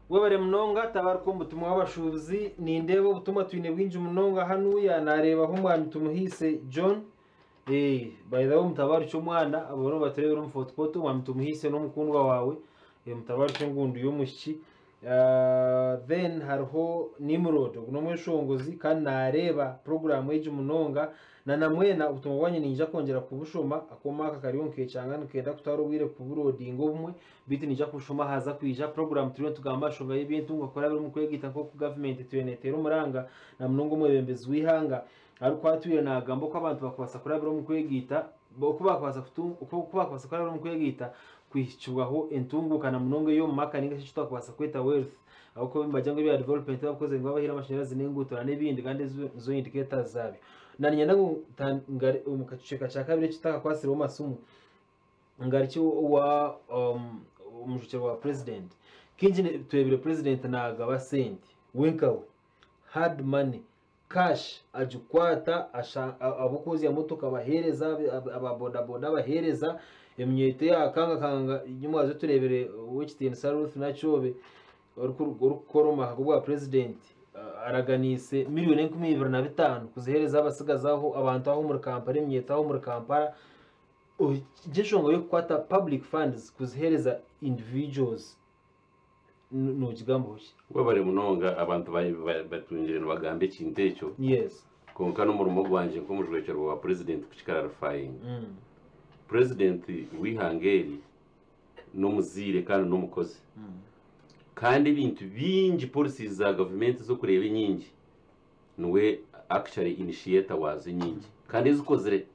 webare munonga tabarko mutumwa w'abashubuzi nindebo butuma twine bwinje munonga hanuya nareba ho mwami tumuhise John by the way mutabaru cyo mwana aboro baterebera mu fotopoto mwami tumuhise no mukundwa wawe mutabaru cyo ngundu y'umushiki then hariho Nimrod no mweshongozi kandi nareba program y'ije munonga na namwena ubutumwa bwanye ninja kongera kubushoma akomaka kariyo nkecanga nkenda kutarubwire kuburodingo bumwe biti ninja kushoma haza kwija program turiyo tugamba shonga y'ibintu ngakora biri mu kwegita nko ku government tuyenetera umuranga na munongo mwebembezi wihanga ariko atuye nagambo ko abantu bakubasa kora biri mu kwegita boko bakubasa kubasa kora biri mu kwegita kwihicubwaho entunguka na munongo yo maka ninga cyo twakubasa kweta wealth ahoko bimbajango bya development bakoze ngo abahira amashanyarazi n'ingutora n'ibindi kandi zo indicators zabyo nanyenda ngari umukaceka cha kabiri kitaka kwasira masumu ngari cyo wa umushikiro wa president kinji twebire president nagaba sente wenkawe hard money cash ajukwata abukozi ya motoka bahereza ababoda boda bahereza emyete yakanga nyuma zo turebere w'ikitini Saruth nacobe urukoroma hakubwa president araganise miliyoni 25 kuzihereza abasigazaho abantu aho muri Kampala imyetaho muri Kampala gishongo yo kwata public funds kuzihereza individuals no kigambo cyo wabare munonga abantu batungire bagambe kintecho yes konka no murumo gwanje ko mujwekero wa president kukikararifying president wihangeri no muzire kandi no mukozi kandi ibintu bingi policies za government zo kureba inyingi nwe actually initiator wazo inyingi kandi zikozere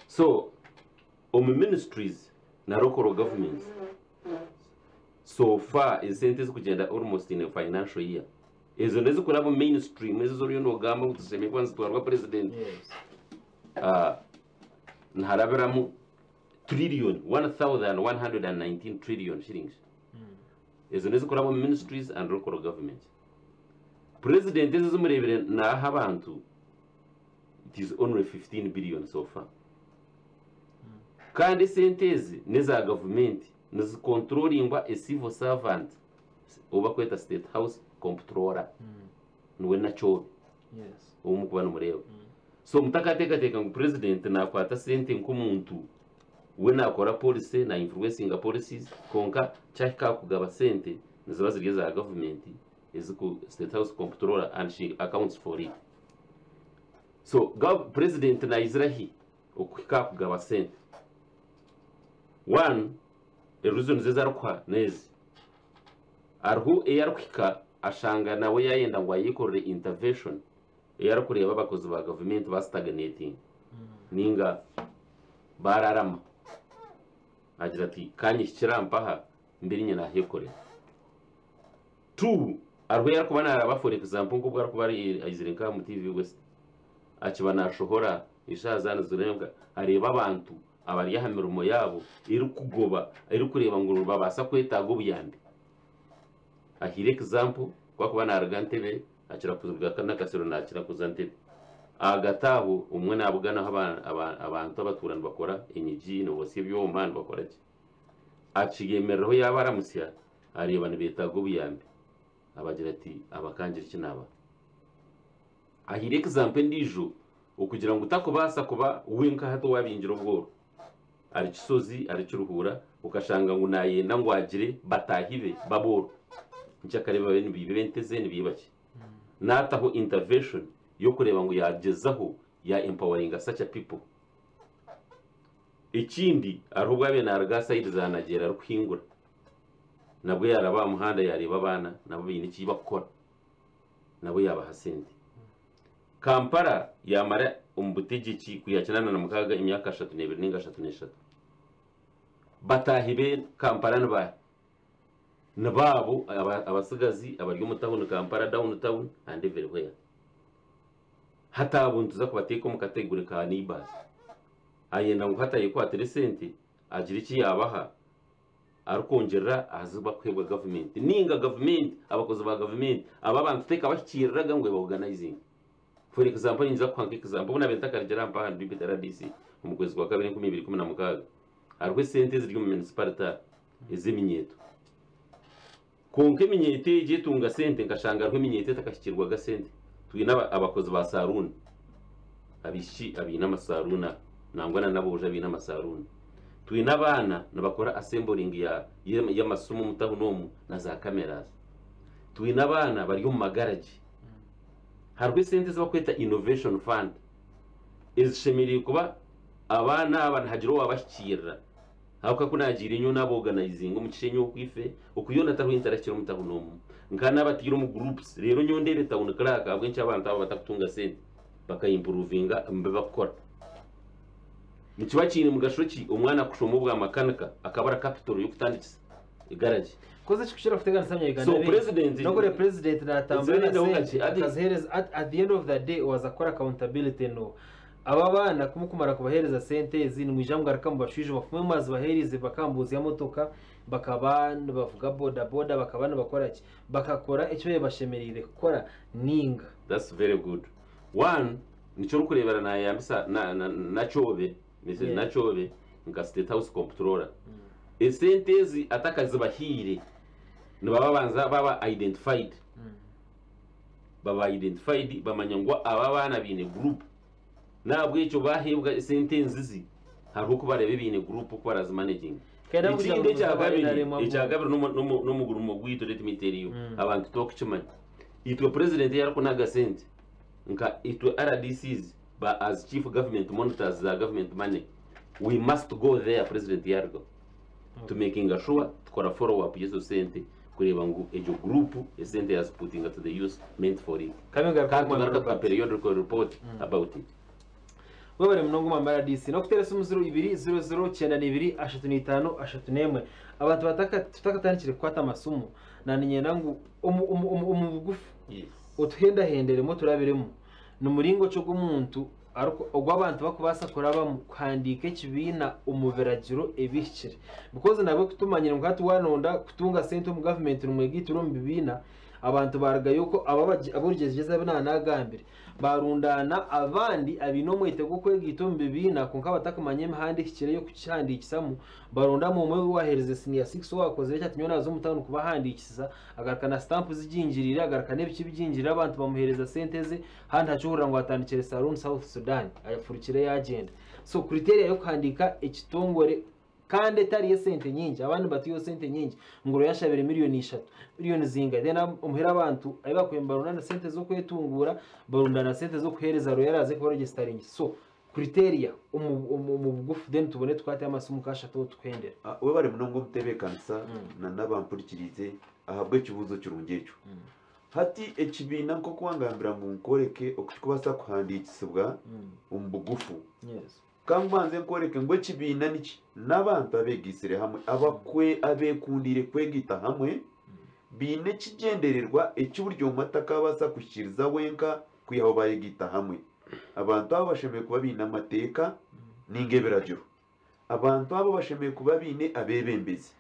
so ministries na local governments so far incentives kugenda almost in a financial year ezo nezo kurabo mainstream ezo zo ryo gamba utuseme kwanza twarwa president nharaberamu trillion 1119 trillion shillings ezo nezo kurabo ministries and local government president ezo murebere na abantu it is only 15 billion so far kandi sentezi neza government nizi controllingwa a civil servant oba kweta state house comptroller nwe nacho yes umukubana mureba so mutakateka ngo president nakwata sente nk'umuntu we nakora policy na influencing policies konka cyaka kugaba sente nizo bazigeze za government eziku state house comptroller and she accounts for it so president na Israel okukika kugaba sente one reason zezarukwa nezi arhu eyarukika ashanga nawe yayenda ngo ayikorere intervention eyarakureba abakozi ba government ba stagnating ninga bararama agira ati kanyi kirampaha mbiri nyina hekore two arhu yarakubana araba for example ngo bwara kubari ayizirenka mu TV West akibana ashohora ishazana zurembwa areba abantu abari yahamirimo yabo iri kugoba iri kureba ngo babasa kwetago buyambi ahire example kwa kubana aragantebe akira kuzuga kana kasero nakira kuzantebe agataho umwe nabugana abantu abaturana bakora inyigi no bose byo man bakora ki acigemerero yabaramusya areba nibetago buyambi abagira ati abakangira kinaba ahire example ndijo ukugira ngo utakubasa kuba winka hato wabinjira ubworo ari kisozi ari kiruhura ukashanga ngo nayenda ngo agire batahibe baboro ncakareba bene bibenteze nibibaki nataho intervention yo kureba ngo yagezaho ya empowering such a people ikindi arubwa bene arga side zanagera rukwingura nabwo yaraba muhanda yareba abana nabo bine iki bakora nabo yabaha sente Kampala yamara umubutegeki kuyakinana na mukaga imyaka 32 ninga 33 batahibe Kampala nababo abasigazi abaryo mutahuni Kampala downtown and everywhere hata buntu za kubateka mu kategori ka nibas ayenda ngufataye ko atresente agira iki yabaha arukongerera azuba kwebwa government ninga government abakozi ba government aba bantu teka bakiriraga ngo organizing for example inza kwanka example buna benta karigera mpa handi bitara DC mu kwezi kwa 2016 arwe sente ziri mu municipality iziminyeto konke minyete je tunga sente nkashanga arwe minyete takashikirwa ga sente twina abakozi ba saruni abishi abina amasaruna nangwana nabo uje abina amasaruna twina abana nabakora assembling ya masumo mutabunomu na za cameras twina abana bari mu magaraji harwe sente zo kweta innovation fund izishemiriye kuba abana hagiro wabashikira hauka kunagira inyo nabo organizing mu kishenyo kwife ukuyona taru interaction mutabunomu nkana batiro mu groups rero nyondere town crack abwenci abantu aba batakutunga sente bakayimprovinga mbe bakora nikiba kiri mu gashoki umwana kushomo bwa makanika akabara capital yo kutandikisa igaraji koze chikushira kutegana samya Uganda so president no gore president na tambira at the end of the day was akora accountability no aba bana kumukumara kubahereza sente zini mwijamwe arakambu bashuje bafume mazi baherize bakambuzi ya motoka bakabana bavuga boda bakabana bakora iki bakakora icyo bashemerire gukora ninga. That's very good. One nico rukurebera na yambisa na chobe message na chobe nka state house comptroller esentezi atakazi bahire nibaba banza baba identified bamanyangwa aba bana bine group nabwo icyo bahebwa sentenzizi hari uko barebe bine group ko barazimanaging ikindi cyagabiri no muguru mu gwito let me tell you abantu talk chimanye itwe president yarako naga sente nka itwe RDCs ba as chief government monitors the government money we must go there president yargo to making sure tukora follow up yeso sente kureba ngo ejo group sente has putting to the use meant for it ka periodical report about it. Wabare mnongo mambara DC no kuteresa umuzuru 20092 35 34 abantu tutakatanikire kwata amasumo naninye nangu umubugufu utuhenda henderemo turabiremo numuringo cyo gumuntu ariko ogwabantu bakubasa kuraba kwandika kibina umuveragiro ebikire because nabo kutumanyira ngati wanonda kutunga sente mu government numwegitiro mbibina abantu baraga yuko aburigeze nagambire barundana abandi abinomwete gukwegito mbibina konka batakamanye mhandi kikire yo kucyandikisamo barunda mu mwe wahereze senior 6 wakoze cyatumye nazo mutanu kuba handikisa agarukana stamp zijingirira agarukana ibiki bijingirira abantu bamuhereza senteze handi hacuhura ngo atandikire Salon South Sudan ayafurikire ya agenda so criteria yo kwandika ekitongore kandi tari sente nyingi abantu batiyo sente nyingi ngoro yashabere miliyoni zinga then umuhera abantu ayibakwembaruna na sente zo kwetungura barundana sente zo kuhereza royaraze ko registering so criteria umubugufu then tubone twate amasumu kasha to twendera we bari munongo mutebe kansa na nabampurikirize ahabwe kibuzo kirungecho hati ekibina nko kwangambira mu nkoreke okubasa kuhandikisibwa umubugufu yes kambanze nkoreke ngo kibina niki nabantu abegisire hamwe abakwe abekundire kwegita hamwe bine kigendererwa ecyuburyo mataka basa kushiriza wenka kwihaho bayegita hamwe abantu abo bashemeye kuba bina amateka ningeberajyo abantu abo bashemeye kuba bine abebembezi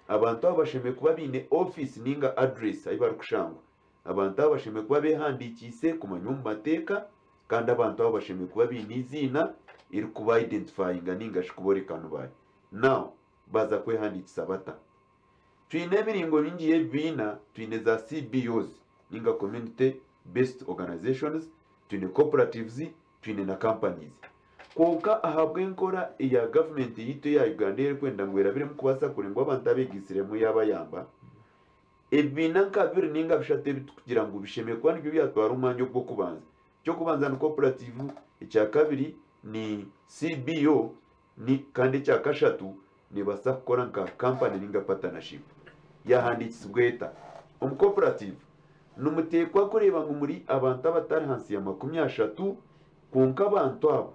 abantu abo bashemeye kuba bine office ninga address ayibara kushangwa abantu abo bashemeye kuba behandikise ku manyumba mateka kandi abantu abo bashemeye kuba bine izina iri kuba identifyinga ninga shikuborekano baye now baza kwehandikisa bata twine biringo bingiye bina twine za CBOs ninga community based organizations twine cooperatives twine na companies konka ahabwe nkora iya government yito ya Uganda iri kwenda ngwera biri mukubasa kurengwa abantu abegisiremo yabayamba ebina nkabiri ninga bishate kugira ngo bisheme kwa nibyo byatwara umwanya bwo kubanza cyo kubanza na cooperative icya kabiri ni CBO ni kandi cya kashatu ni basa gukora nka company ninga partnership yahanditse bweta cooperative numutekwa kureba ngo muri abantu abatari hansi ya 30 konka abantu abo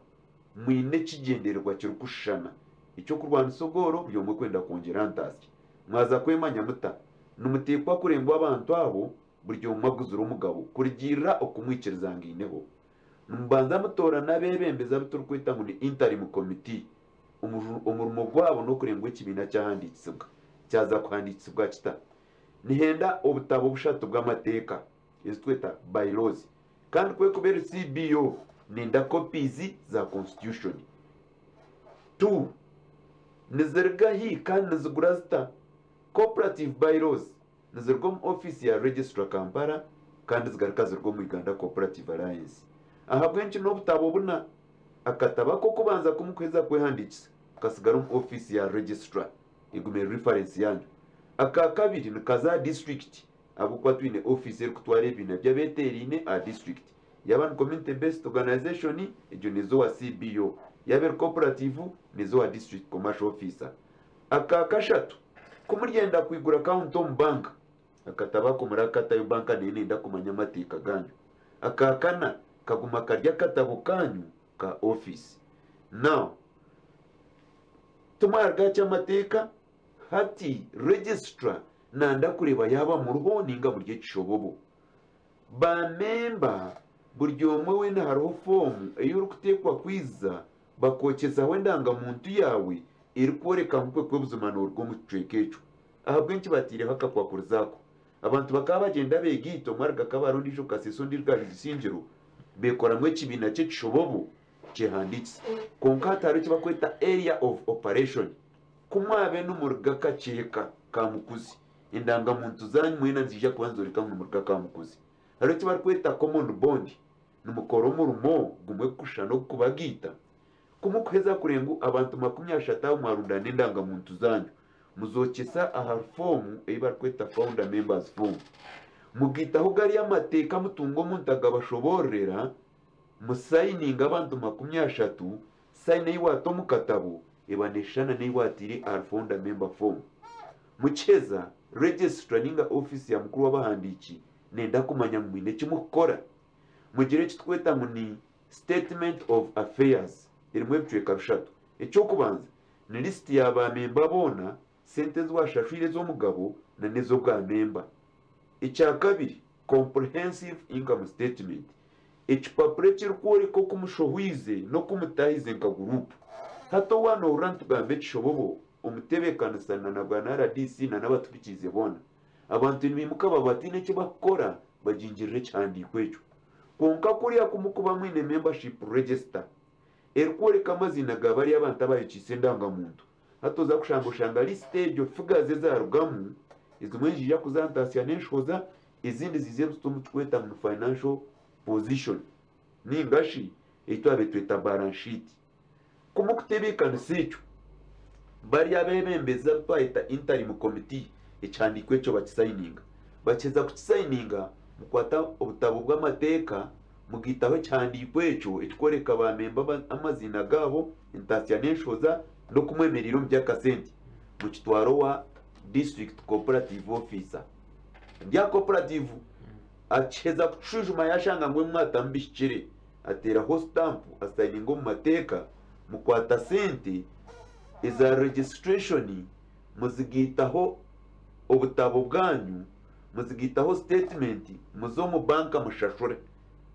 mwine kigenderwa cyo kushana icyo kurwana isogoro byomwe kwenda kongera ntasi mwaza kwemanya muta numutekwa kurengwa abantu abo buryo maguzura umugabo kurigirira okumwikiriza ngineho mbanza mutora nabebembeza biturkwita muri interim committee umurimo gwabo no kurengwa ikibina cyahanditsibwa cyaza kwanditsibwa kita nihenda obutabo bushatu bw'amateka izitweta bylaws kandi kwe kubera CBO nenda copies za constitution 2 nizergahi kandi nizigurazita cooperative bylaws nizergom office ya registrar Kampala kandi zigarukazirwa mu Uganda Cooperative Alliance aha bwenshi no butabo buna akataba ko kubanza kumukweza kwehandikisa kasigara mu office ya registrar igume reference yanyu aka kabiri nikaza district abo kwa twine office kutware ibintu by'abeterine a district yaban community based organization ejo nizo wa CBO yaber cooperative nizo wa district commercial officer aka kashatu kumugenda kwigura account mu bank akataba ko murakata yo banka nenda kumanya amatika ganyu aka kana kaguma karya katabo kanyu ka office now tumarga cy'amateka hati registrar nanda kureba yaba mu ruho ninga buryo kishobobo ba member buryo mwe wena haro form iyo rukutekwa kwiza bakokeza wendanga muntu yawe iri koreka nkwe kwebuzumano urwo mu twekecho ahabwenki batire hakakwakuzako abantu bakaba bagenda begito mwarga kabarundi jo kasiso ndirgaje gisinjiro bekora mwe kibina cye kishobobo cyehanditse konkata ari bakweta area of operation kumwabe n'umurga kaceka kamukuzi indanga muntu zanyu mwena nzija kwanzoreka mu murga kamukuzi ari bakweta common bond numukoro murumo gumwe kushano kubagita kumukweza kurengu abantu 30 mwarunda n'indanga muntu zanyu muzokesa aha form eyibarkweta founder members form mugitaho gari y'amateka mutungo muntaga bashoborera musayininga abantu 30 sayine yiwato mukatabo ebaneshana n'iwatiri our founder member form mucheza registrar ninga office ya mukuru w'abahandiki nenda kumanya mwine kimukora mugire kitweta muni statement of affairs irimwe bicweka rushatu icyo kubanza ni list y'aba member bona sentence washashwire zo mugabo na nezo bwa member icya kabiri comprehensive income statement icipapuro kirukore ko kumushohwize no kumutahize nka group hato wano urantu gambe kishobobo umutebekana sana na bwana RDC na nabatubikize bona abantu nimuka babatine cyo bakora bajingirire cyandi kwecho konka kuriya kumukuba mwine membership register erukore kamazina gabari abantu abayicise ndanga muntu hatoza kushangushanga liste yo fugaze za rugamu izumwenji ya kuzantasya nenshoza izindi zize mutweta mu financial position ningashi itwabe tweta balance sheet kumukutebekana secho bari abebembeza twita interim committee icandikwe cyo bakisigninga bakeza kukisigninga mukwata obutabo bw'amateka mugitaho cyandikwe cyo itkoreka ba member amazina gabo intasya nenshoza no kumwemerero by'akasenti mu kitwaro wa district cooperative officer ndya cooperative acheza kushujuma yashanga ngwe mwatambishire atera ho stamp asayiningo mu mateka mukwata senti iza registration muzigitaho obutabo bwanyu muzigitaho statement muzo mu banka mushashore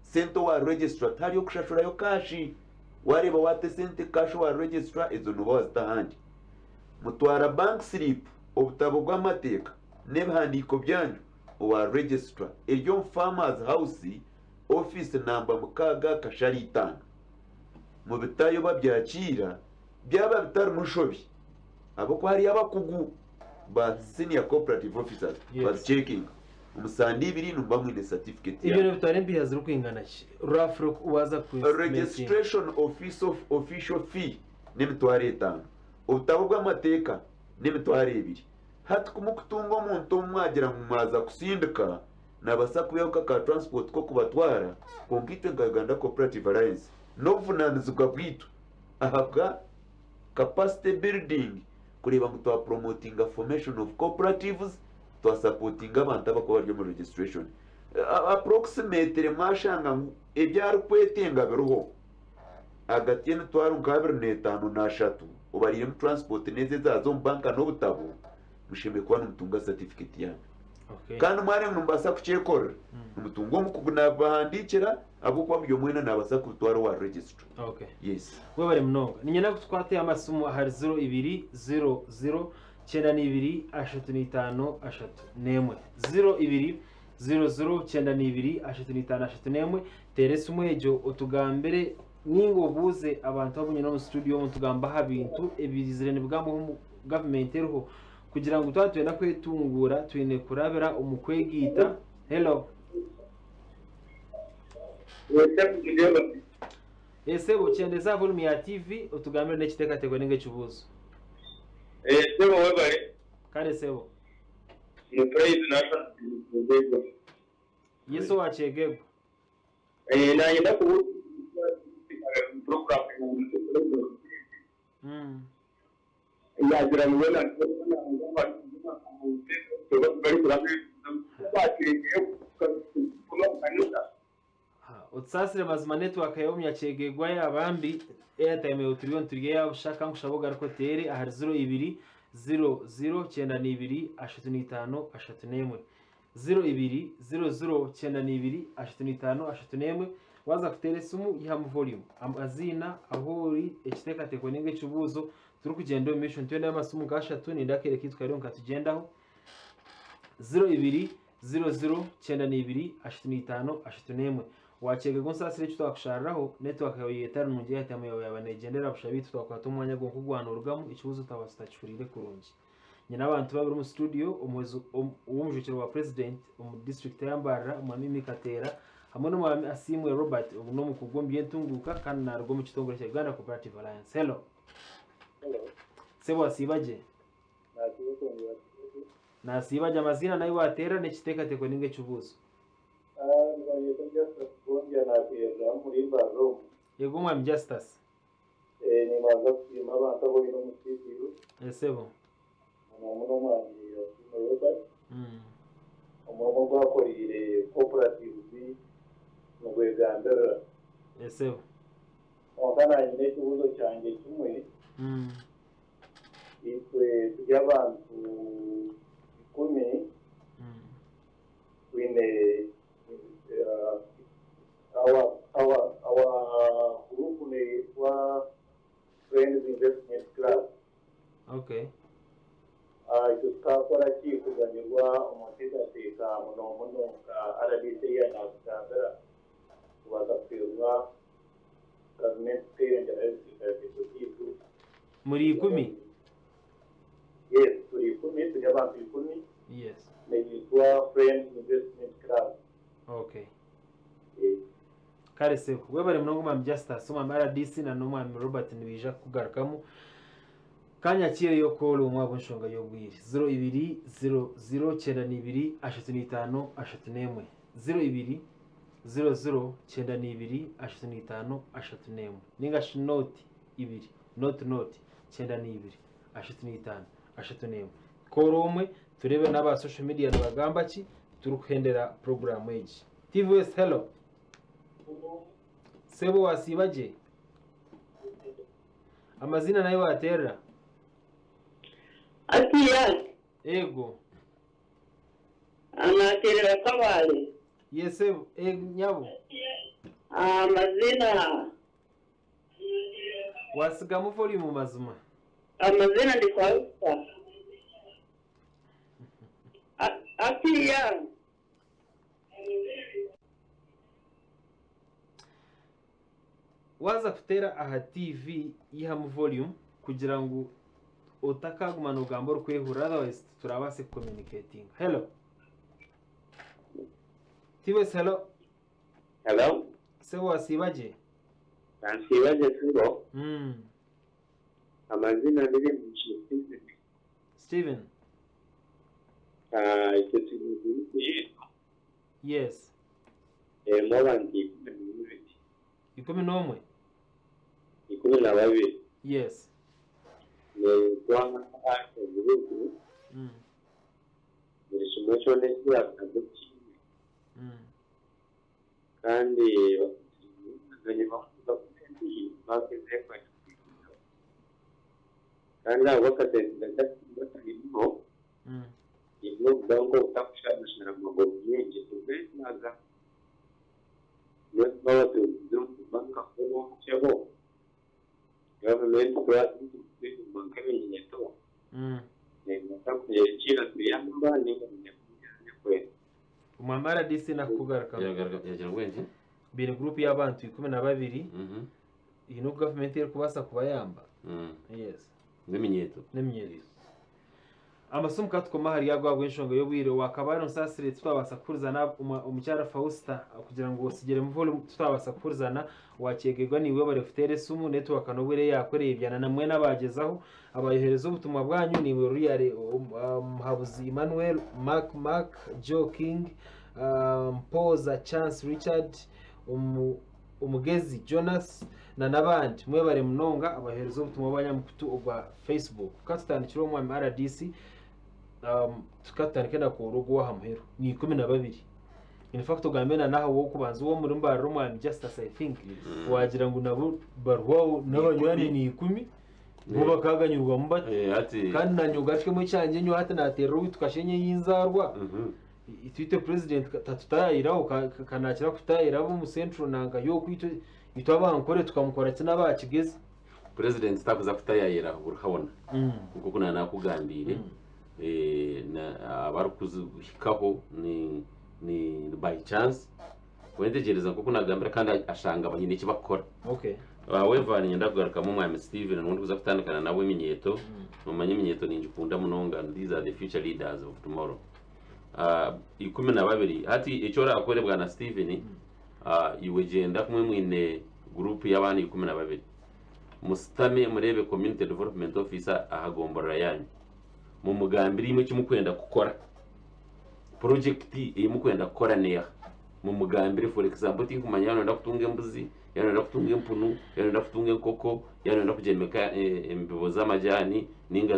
sento wa registrar tariyo kushashura yo kashi wareba wate sente kashi wa registrar izo nubo wazitahandi mutwara bank slip obutabo bw'amateka n'ebhandiko byanyu wa registrar iryo farmers house office number mukaga kashari 5 mu bitayo babyakira byaba bitari mushobi abo ko hari abakugu ba senior cooperative officers ba checking umusandi ibiri numba mwine certificate ibyo ne bitare mbi hazira kwingana ki rafro waza ku registration office of official fee n'emitware 5 ubutabo bw'amateka n'emitware 2 hati kumukutunga umuntu mwagira mwaza kusindika nabasakuyeho ka transport ko kubatwara konkite ngaganda cooperative alliance no vunanizwa bwitu ahabwa capacity building kureba ngo twa promoting formation of cooperatives twasapotinga abantu abakuba bari mu registration approximately mwashanga ebyari kwetenga biruho hagati y'emitwaro nk'abiri n'etaano n'ashatu ubarire mu transport neze zazo mu banka n'obutabo mushime kuba numutunga certificate yanyu kandi mwari mbasa kucyekora umutungo mukuguna bahandikira abo kwa byo mwena nabasa kutwara wa register. Yes we bari mnonga ninye nako twateye amasumu hari 0200 cyenda n'ibiri ashatu n'itanu ashatu nemwe 0200 cyenda n'ibiri ashatu n'itanu ashatu nemwe teresa umwejo utugambere ningo buze abantu babunye no mu studio mu tugamba ha bintu ebizirene bwamo government eruho kugira ngo twatuye na kwetungura twine kurabera umukwegita. Hello ese bucendeza volume ya TV utugambire n'ekitekatekwe ninge kibuzo sebo webale kale sebo mu praise national yeso wachegego na yenda ku program yagira ngwena utsasire mazima network yayo yachegegwa yabambi airtime uturiyo nturiye yabushaka nkushaboga ariko tere ahari 0200 cyenda n'ibiri ashatu n'itanu ashatu nemwe 0200 cyenda n'ibiri ashatu n'itanu ashatu nemwe waza kutere sumu yihamu volume amazina aho uri ekitekatekwe ninge kibuzo turi kugenda mission twende amasumu gashatu nindakere kitwa rero nkatugendaho 0200 cyenda n'ibiri ashatu n'itanu ashatu nemwe wachege gonsasire twakusharaho network yawe yetara mu gihe atamo yawe yabanegendera bushabiti twakwata umwanya go kugwanurugamo ikibuzo tabasitachurire kurungi nyina abantu babiri mu studio umwezo umujukiro wa president mu district yambara umwami Katera hamwe n'umwami Asimwe Robert no mu kugombiye ntunguka kandi narwo mu kitongore cya Uganda Cooperative Alliance. Hello sebo asibaje nasibaje amazina nayo watera n'ekitekatekwe ninge kibuzo yego mwami Justice ni maza kwima abantu abo no musitiru sebo umuntu mwandi Robert umuntu gwakorire cooperative mu Rwanda sebo ogana nyine kibuzo cyanjye kimwe itwe y'abantu 10 wine our group ne wa Friends Investment Club. Okay. Tukakora kikuganirwa umutegateka muno ka RDC ya nakagara wakapirwa government parent and muri 10. Yes, muri 10 tujabantu 10. Yes. Nejitwa Friends Investment Club. Okay. Kare se we bari mnongo ma Justice uma RDC na no ma Robert nibija kugarukamu kanya kire yo call umwabo nshonga yo bwiri 0200 cyenda n'ibiri ashatu n'itanu ashatu nemwe 0200 cyenda n'ibiri ashatu n'itanu ashatu nemwe ninga note ibiri note cyenda n'ibiri ashatu n'itanu ashatu nemwe koromwe turebe n'aba social media n'abagamba ki turukuhendera program age TVS. Hello sebo wasibaje amazina nayo watera atiya ego anaterera kabale yesebo nyabo amazina wasiga mu volume mazuma amazina ndi kwa atiya waza kutera aha TV yihamu volume kugira ngo utakagumana ugambo rukwehura otherwise turabase communicating. Hello TVS. Hello sebo wasibaje nsibaje sebo amazina ndiri mu Steven icyo kintu yes mwabandi 11 12 yes kwa grupo promotion y'akazi kandi baganye bavuga ko bakize kwenda kandi abo bakatenda batariho ibyo bango utakushana mu byinshi tubenaga yo bato banka ko cyo government grant banka y'inyeto ntakuyerekira tuyamba ni umwambara disi nakugaruka yagira ngwenje biri group y'abantu 12 iyi no government iri kubasa kubayamba yes n'eminyeto amasomo katukoma hari yagwagwa inshonga yo bwire wakabano nsasire tutabasa kurzana umucyara Fausta kugira ngo usigere mu volume tutabasa kurzana wakegerwa niwe barefutere sumu network kanobwire yakoreye ibyana namwe nabagezaho abayohereza ubutumwa bwanyu niwe ruyare Habuzi Emmanuel Mark Joe King Poza Chance Richard umugezi Jonas na nabandi mwe bare munonga abahereza ubutumwa banyamukutu ubwa Facebook katandikiro mu RDC tukatandikena ku rugo wa hamhero ni 12 in fact ugambena naho wo kubanza uwo muri mbaro mu justice I think wagira ngo nabo barwaho n'abanyani ni 10 bo bakaganyurwa mu bati kandi nanyugatwe mu cyange nyo hata natero witukashenye yinzarwa itwite president tatutayiraho kanakira kutayirabo mu central nanga yo kwito itabankore tukamukora cyane abakigeze president takuza kutayira urhabona kuko kuna nakugambire na abarukuzikaho ni by chance wendegereza kuko nagambira kandi ashanga abanyine kibakora okay however nyenda kugaruka mu mwami Steven nundi kuza kutandukana nawe minyeto mumanye minyeto ninjukunda munonga these are the future leaders of tomorrow 12 hati icyo akorebwa na Steven iwe genda kumwe mwine group y'abandi 12 musitame murebe community development officer ahagomborera yanyu mu mugambi rimwe kimukwenda gukora project imukwenda gukora neya mu mugambi for example tinkumanya yano kutunga embuzi yano kutunga empunu yano kutunga enkoko yano kugemeka embibo z'amajyani ninga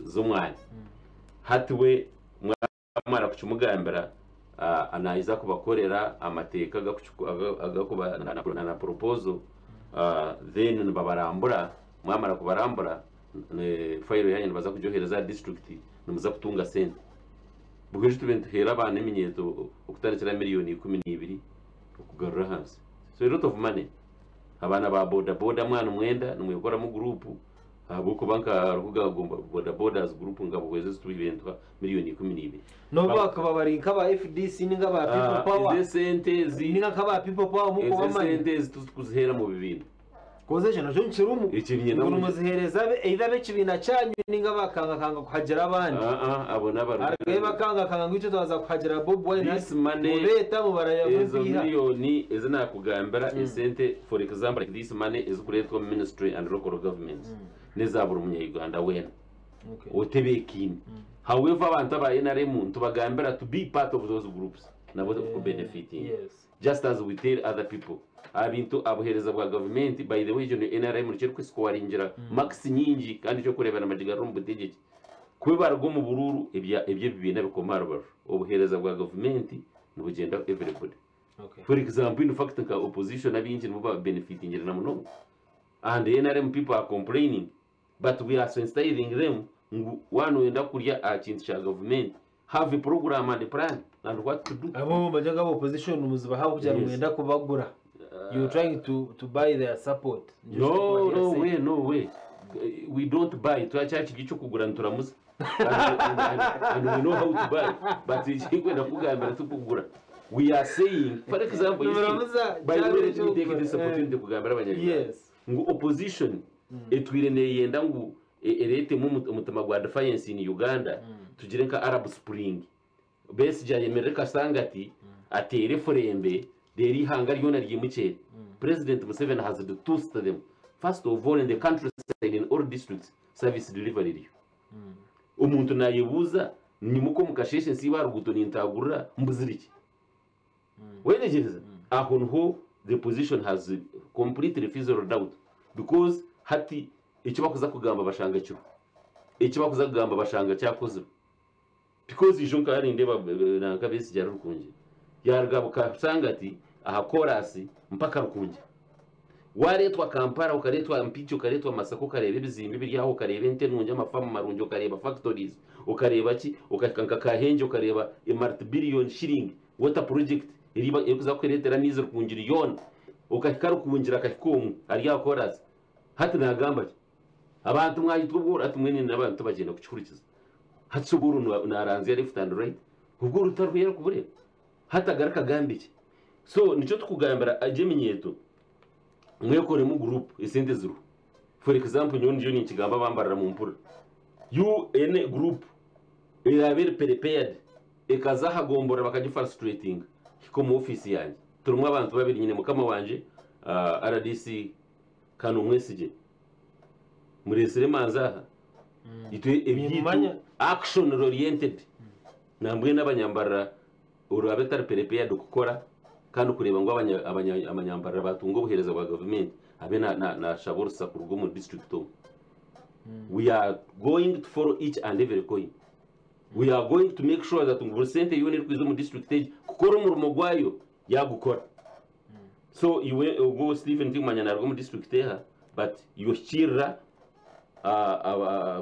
z'umwanya hatiwe mwamara kucumugambira anaiza kubakorera amateka agakuba na proposal then babarambura mwamara kubarambura file yanyu baza kujyohereza district numuza kutunga sente bugije tubente hera abana iminyeto okutarikira miliyoni 12 okugarura hansi so a lot of money abana ba boda mwana mwenda numuyikora mu group abuko banka rukugagomba bodas group ngabo kweze tubintwa miliyoni 12 no bakababari nkaba FDC ninga ba people power ize sente ninga nkaba people power muko bamanye sente tuzihera mu bibintu koze jana jo nchirumu umuzihereza either be kibina cyanyu ninga bakanga kuhagera abandi abona aragaye bakanga ngicyo taza kuhagera Bob Wine this money leta mu barayavuga miliyoni ezina kugambira isente for example like this money is created from ministry and local governments nezabura umunyayuganda wena otebekini however abantu aba NRM tubagambira to be part of those groups nabo to benefiting just as we tell other people abintu abuhereza bwa government by the way je NRM rukiri kwisikowaringira max nyingi kandi cyo kurebana amajigaro mu butegeki kubibargo mu bururu ibyo bibina bikomara baro obuhereza bwa government nubugenda everybody for example in fact ka opposition abinji nuba benefiting na muno and NRM people are complaining but we are sensitizing them one wenda kurya akintu cha government have a program and a plan and what to do abo bajaga opposition umuziba hawo kujya mwenda kubagura you trying to buy their support no way we don't buy twachachi gicho kugura nturamuza and we know how to buy but ikwenda kugambira tukugura we are saying for example by the way let me take this opportunity kugambira abanyarwanda ngo opposition etwirene yenda ngo erete mu mutama gwa defiance in Uganda tugire nka Arab Spring base ja yemereka sangati atere forembe deri hanga ryona ryimukere President Museveni has the tools to them first of all in the countryside in all districts service delivery umuntu nayibuza nimuko mukasheshe siba ruguto nintagurira mbuziriki wenegereza aho nho the position has completely fizzled out because hati icyo bakuza kugamba bashanga cyo icyo bakuza kugamba bashanga cyakoze because ijo nkari ndeba nanka besi ya rukunje yaragabuka sanga ati aha korasi mpaka rukunje waretwa Kampala ukaretwa Mpicho ukaretwa Masako ukareba ibizimbi biri aho ukareba Entenunje amafamu marunje ukareba factories ukareba ki ukakanka Kahenje ukareba multi-billion shilling water project iriba ekuza kweretera nizo rukunjira yona ukakikaru kunjira kakikomu ari ya korasi hati nagamba abantu mwayitubura atumwe n'abantu bagenda kucyurikiza hatsuburu naranze left and right ubwo rutarwera kubure hatagaraka gambike so nico tukugambira ajeminyeto mwekore mu group isente zuru for example nyo ni kigamba bambarira mu mpura UN group irabere prepared ekaza hagombora bakagifrustrating ko mu office yanjye turumwe abantu babiri nyine mukama wanje RDC kanu mwesije muresere manza itwe ebyitu action oriented nambwe n'abanyambara urabe tar prepared gukora kandi kureba ngo abanyambara batungo buhereza bwa government abe na shabursa ku rugo mu district to we are going to follow each and every coin we are going to make sure that ngo sente yone rwizo mu district stage kukora umurimo gwayo yagukora so iwe go Stephen Tingmanya narwo mu district teha but yoshira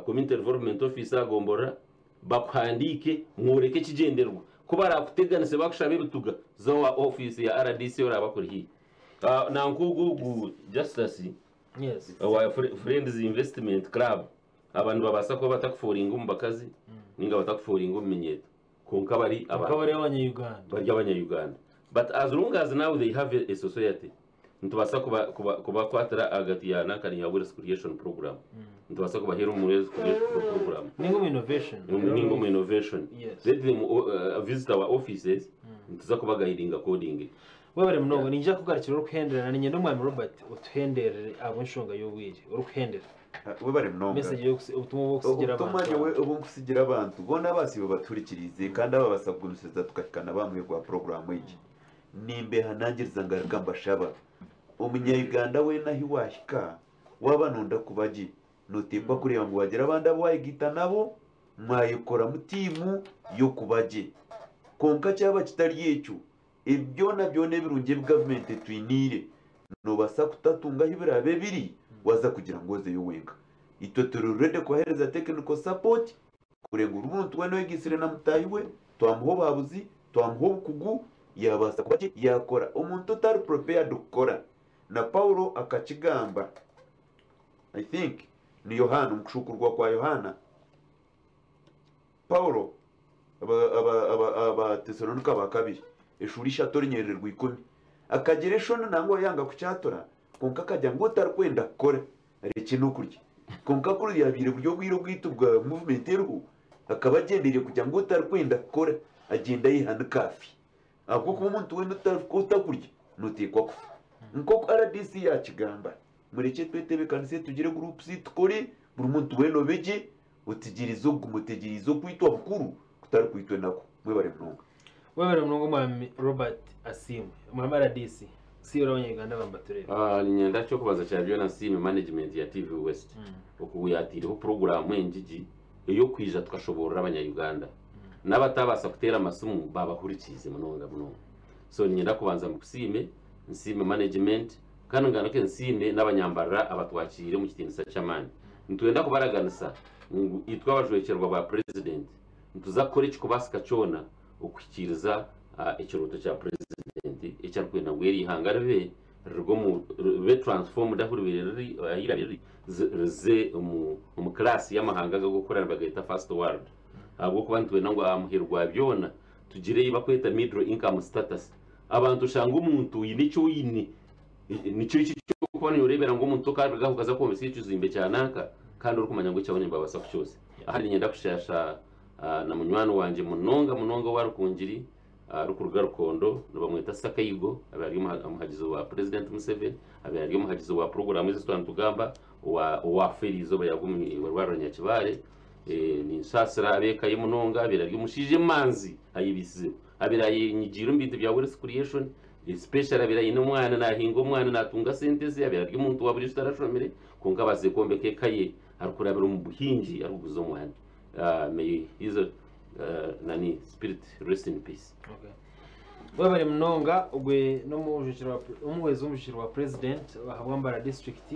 community development officer agombora bakwandike mwureke kigenderwa kuba arakuteganise bakushabe bituga zo wa office ya RDC ora bakora hi na nkugu justice yes our friends investment club abantu babasa ko batakuforinga umbakazi ninga batakuforinga umenyeto konka bari abanya-Uganda barya abanya-Uganda but as long as now they have a society ntubasa kuba kwatara agati ya nakani ya wealth creation program ntubasa kuba hero mu wealth creation program ningo innovation yes let them visit our offices ntuza kuba guiding coding wabare mnogo ninja kugarukira urukenderana ninye n'umwami Robert utuhenderere abo nshonga y'ubwire urukenderera webare mnogo message yo ubutumwa bwo kusigira abantu utumanye we ubu kusigira abantu bona basibo baturikirize kandi ababasabwa umuseza tukakikana bamwe kwa program iki nimbe hanangiriza ngaragamba shaba umunya-Uganda we nahi wahika wabanunda kubaji nutimba kureba ngo bagera abandi abwayigita nabo mwayikora mutimu yo kubaje konka cyaba kitari yecu ibyo nabyo nebirunge government twinire no basa kutatunga hibirabe biri waza kugira ngo ze yowenga ito tururede kohereza technical support kurenga uruntu we no yigisire na mutayiwe twamuho babuzi twamuho kugu yabasa kubaje yakora umuntu utari prepared gukora na Paulo akakigamba I think ni Yohana umukushukurwa kwa Yohana Paulo aba Tesalonika bakabiri eshuri shatori nyererwa ikumi akagere shona nango yanga kucyatora konka kajya ngo tarkwenda kore areke no kurya konka kuri yabire buryo bwiro bwitubwa movement yeru akabagendere kujya ngo tarkwenda kore agenda yihana kafi ako ko umuntu we nutakuta kurya nutekwa kufa nko RDC yakigamba mureke twetebe kanise tugire group situkore buri muntu we nobeje utigirizo gumutegirizo kwitwa bukuru kutari kwitwe nako mwe bare mnongo wabere mnongo mwami Robert Asimu mwami RDC si abanya-Uganda bambaturere nyenda cyo kubaza cya byo na sim management ya TV West ukubuyatiriho program enjiji iyo kwija tukashobora abanya-Uganda n'abatabasa kutera amasumu babahurikize munonga so nyenda kubanza mu kusime nsime management kandi ngano ke nsime n'abanyambara abatwakire mu kitinisa cy'amani ntwenda kubaraganisa itwa bajwekerwa ba president ntuzakore kikubasika cyona ukwikiriza ikiruto cya president icyarkwenda ngo yeri hangarbe rwo mu transform dahuribiri ayirabiri ze mu class y'amahanga go gukorana bagahita first world abo kubantu ngo amuhirwa byona tugire bakweta middle income status abantu shanga umuntu yinicyo yini nicyo cyo kubona yorebera ngo umuntu karga kukaza ko mbese cyuzimbe cyanaka kandi uri kumanya ngo cyabone mbabasa cyose ahari nyenda kushasha na munywano wanje munonga warukungiri rukuruga rukondo bamwita Sakayigo abari umuhagizo wa president Museveni abari umuhagizo wa program zitwantugamba wa ferizo bayagumye warwaranya kibare ni nsasira abeka y'umunonga abirari umushije manzi ayibisize abirayi nyigiro mbite bya wealth creation special abirayi n'umwana nahinga umwana natunga senteze abirari umuntu wa buri starashomere kunga baze kombeke kaye arukurabira mu buhinji aruguzo mwana may his nani spirit rest in peace. Okay. Bwe bari mnonga ogwe no umuwezi w'umushikiro wa president wahabwambara district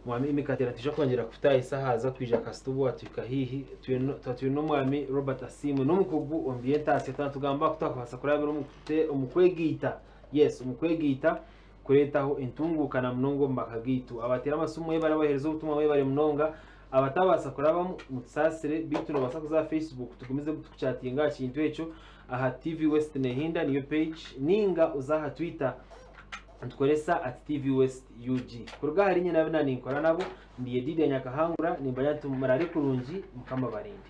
mwami imikatera tije kongera kufita isahaza kwija kastubu atuka hihi tuye no mwami Robert Asimu n'umukugu ambientas yatantugamba kutakabasa kurabira umukwegita yes umukwegita kuretaho intungukana mnongo mbakagitu abatera amasumu yebara bahereza ubutumwa bari mnonga abatabasa kuraba mutsasire bitu no basa za Facebook tugumize gutuchatinga kintu eco aha TV West Nehinda niyo page ninga uzaha Twitter ntukoresa @TV West UG kuruga hari nyina binani nkora nabo ndiye Dide Nyakahangura nimbanya tumara ari kurungi mukama barindi.